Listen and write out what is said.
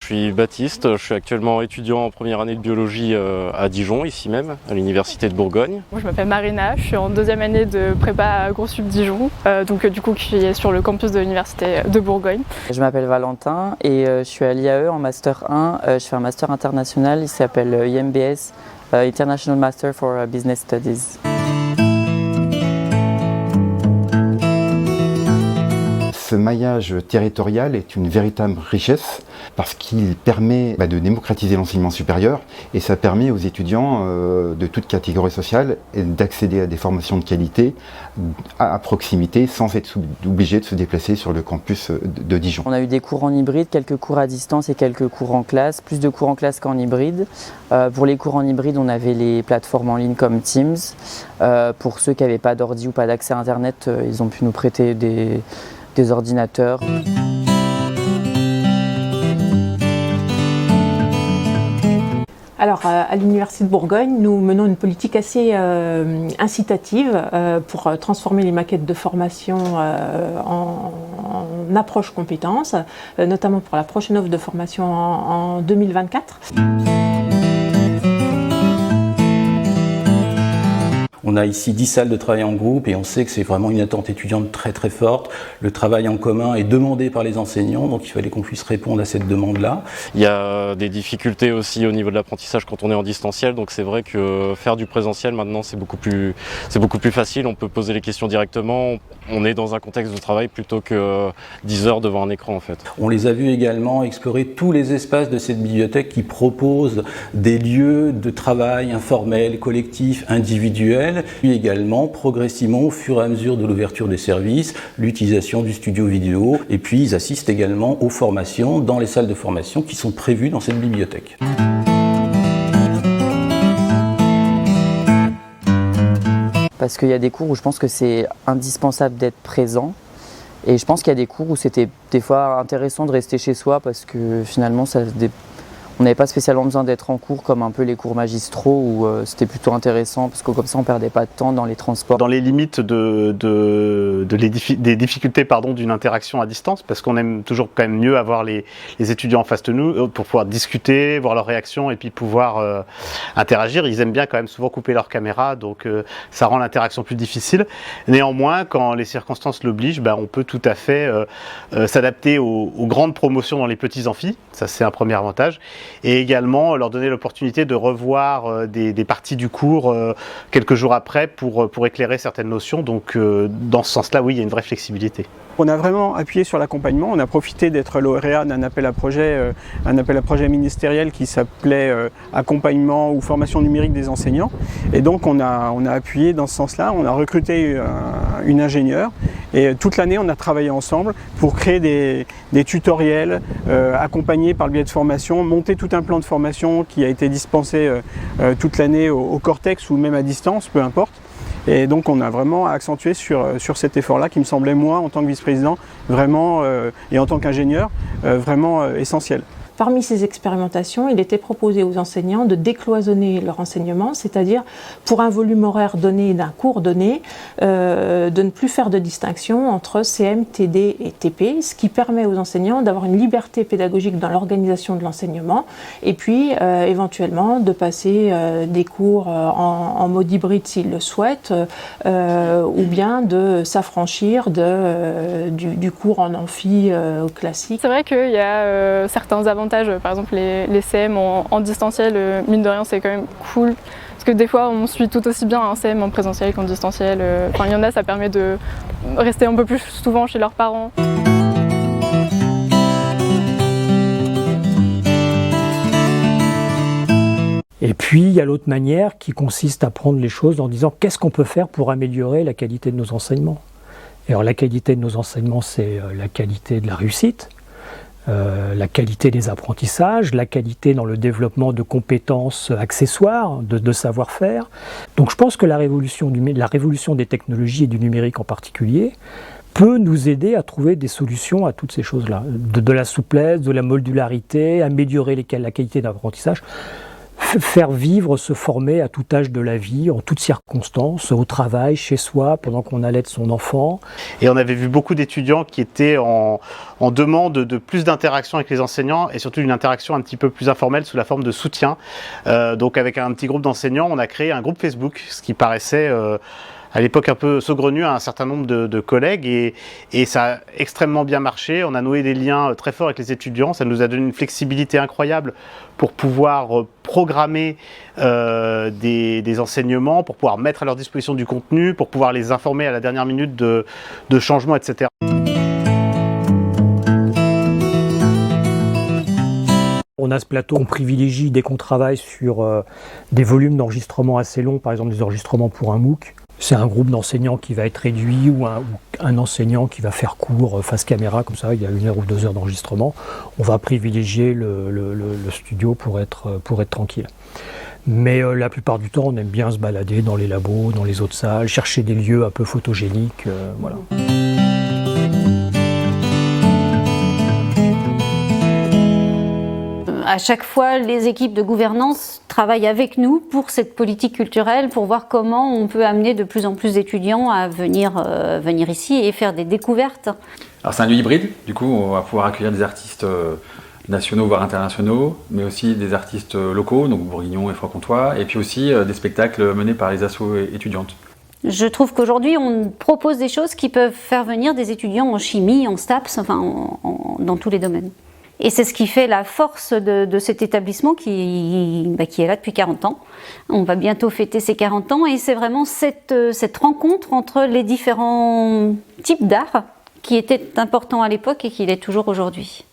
suis Baptiste, je suis actuellement étudiant en première année de biologie à Dijon, ici même, à l'université de Bourgogne. Moi, je m'appelle Marina, je suis en deuxième année de prépa à GroSup Dijon, du coup qui est sur le campus de l'université de Bourgogne. Je m'appelle Valentin et je suis à l'IAE en Master 1, je fais un Master international, il s'appelle IMBS, International Master for Business Studies. Ce maillage territorial est une véritable richesse parce qu'il permet de démocratiser l'enseignement supérieur et ça permet aux étudiants de toute catégorie sociale d'accéder à des formations de qualité à proximité sans être obligé de se déplacer sur le campus de Dijon. On a eu des cours en hybride, quelques cours à distance et quelques cours en classe, plus de cours en classe qu'en hybride. Pour les cours en hybride, on avait les plateformes en ligne comme Teams. Pour ceux qui n'avaient pas d'ordi ou pas d'accès à Internet, ils ont pu nous prêter des ordinateurs. Alors, à l'Université de Bourgogne, nous menons une politique assez incitative pour transformer les maquettes de formation en approche compétences, notamment pour la prochaine offre de formation en 2024. On a ici 10 salles de travail en groupe et on sait que c'est vraiment une attente étudiante très très forte. Le travail en commun est demandé par les enseignants, donc il fallait qu'on puisse répondre à cette demande-là. Il y a des difficultés aussi au niveau de l'apprentissage quand on est en distanciel, donc c'est vrai que faire du présentiel maintenant c'est beaucoup plus facile, on peut poser les questions directement, on est dans un contexte de travail plutôt que 10 heures devant un écran en fait. On les a vus également explorer tous les espaces de cette bibliothèque qui proposent des lieux de travail informels, collectifs, individuels. Puis également, progressivement, au fur et à mesure de l'ouverture des services, l'utilisation du studio vidéo, et puis ils assistent également aux formations dans les salles de formation qui sont prévues dans cette bibliothèque. Parce qu'il y a des cours où je pense que c'est indispensable d'être présent, et je pense qu'il y a des cours où c'était des fois intéressant de rester chez soi parce que finalement on n'avait pas spécialement besoin d'être en cours comme un peu les cours magistraux où c'était plutôt intéressant parce que comme ça on perdait pas de temps dans les transports. Dans les limites des difficultés d'une interaction à distance, parce qu'on aime toujours quand même mieux avoir les étudiants en face de nous pour pouvoir discuter, voir leurs réactions et puis pouvoir interagir. Ils aiment bien quand même souvent couper leur caméra, donc ça rend l'interaction plus difficile. Néanmoins, quand les circonstances l'obligent, on peut tout à fait s'adapter aux grandes promotions dans les petits amphis, ça c'est un premier avantage. Et également leur donner l'opportunité de revoir des parties du cours quelques jours après pour éclairer certaines notions. Donc dans ce sens-là, oui, il y a une vraie flexibilité. On a vraiment appuyé sur l'accompagnement, on a profité d'être lauréat d'un appel à projet ministériel qui s'appelait accompagnement ou formation numérique des enseignants. Et donc on a appuyé dans ce sens-là, on a recruté une ingénieure et toute l'année on a travaillé ensemble pour créer des tutoriels accompagnés par le biais de formation, monter tout un plan de formation qui a été dispensé toute l'année au Cortex ou même à distance, peu importe. Et donc on a vraiment accentué sur cet effort-là qui me semblait, moi, en tant que vice-président, vraiment, et en tant qu'ingénieur, vraiment essentiel. Parmi ces expérimentations, il était proposé aux enseignants de décloisonner leur enseignement, c'est-à-dire pour un volume horaire donné d'un cours donné, de ne plus faire de distinction entre CM, TD et TP, ce qui permet aux enseignants d'avoir une liberté pédagogique dans l'organisation de l'enseignement et puis éventuellement de passer des cours en mode hybride s'ils le souhaitent ou bien de s'affranchir du cours en amphi classique. C'est vrai qu'il y a certains avantages. Par exemple les CM en distanciel, mine de rien c'est quand même cool parce que des fois on suit tout aussi bien un CM en présentiel qu'en distanciel. Il y en a, ça permet de rester un peu plus souvent chez leurs parents. Et puis il y a l'autre manière qui consiste à prendre les choses en disant qu'est-ce qu'on peut faire pour améliorer la qualité de nos enseignements. Et alors la qualité de nos enseignements, c'est la qualité de la réussite. La qualité des apprentissages, la qualité dans le développement de compétences accessoires, de savoir-faire. Donc je pense que la révolution des technologies et du numérique en particulier peut nous aider à trouver des solutions à toutes ces choses-là. De la souplesse, de la modularité, améliorer la qualité d'apprentissage, faire vivre, se former à tout âge de la vie, en toutes circonstances, au travail, chez soi, pendant qu'on allait de son enfant. Et on avait vu beaucoup d'étudiants qui étaient en demande de plus d'interaction avec les enseignants et surtout une interaction un petit peu plus informelle sous la forme de soutien. Donc avec un petit groupe d'enseignants, on a créé un groupe Facebook, ce qui paraissait à l'époque un peu saugrenu à un certain nombre de collègues et ça a extrêmement bien marché. On a noué des liens très forts avec les étudiants, ça nous a donné une flexibilité incroyable pour pouvoir programmer des enseignements, pour pouvoir mettre à leur disposition du contenu, pour pouvoir les informer à la dernière minute de changements, etc. On a ce plateau, on privilégie dès qu'on travaille sur des volumes d'enregistrement assez longs, par exemple des enregistrements pour un MOOC. C'est un groupe d'enseignants qui va être réduit ou un enseignant qui va faire cours face caméra, comme ça il y a 1 heure ou 2 heures d'enregistrement. On va privilégier le studio pour être tranquille. Mais la plupart du temps, on aime bien se balader dans les labos, dans les autres salles, chercher des lieux un peu photogéniques, voilà. À chaque fois, les équipes de gouvernance travaillent avec nous pour cette politique culturelle, pour voir comment on peut amener de plus en plus d'étudiants à venir ici et faire des découvertes. Alors c'est un lieu hybride, du coup on va pouvoir accueillir des artistes nationaux voire internationaux, mais aussi des artistes locaux, donc bourguignons et franc-comtois, et puis aussi des spectacles menés par les assos étudiantes. Je trouve qu'aujourd'hui on propose des choses qui peuvent faire venir des étudiants en chimie, en STAPS, enfin dans tous les domaines. Et c'est ce qui fait la force de cet établissement qui est là depuis 40 ans. On va bientôt fêter ses 40 ans et c'est vraiment cette rencontre entre les différents types d'art qui était important à l'époque et qui l'est toujours aujourd'hui.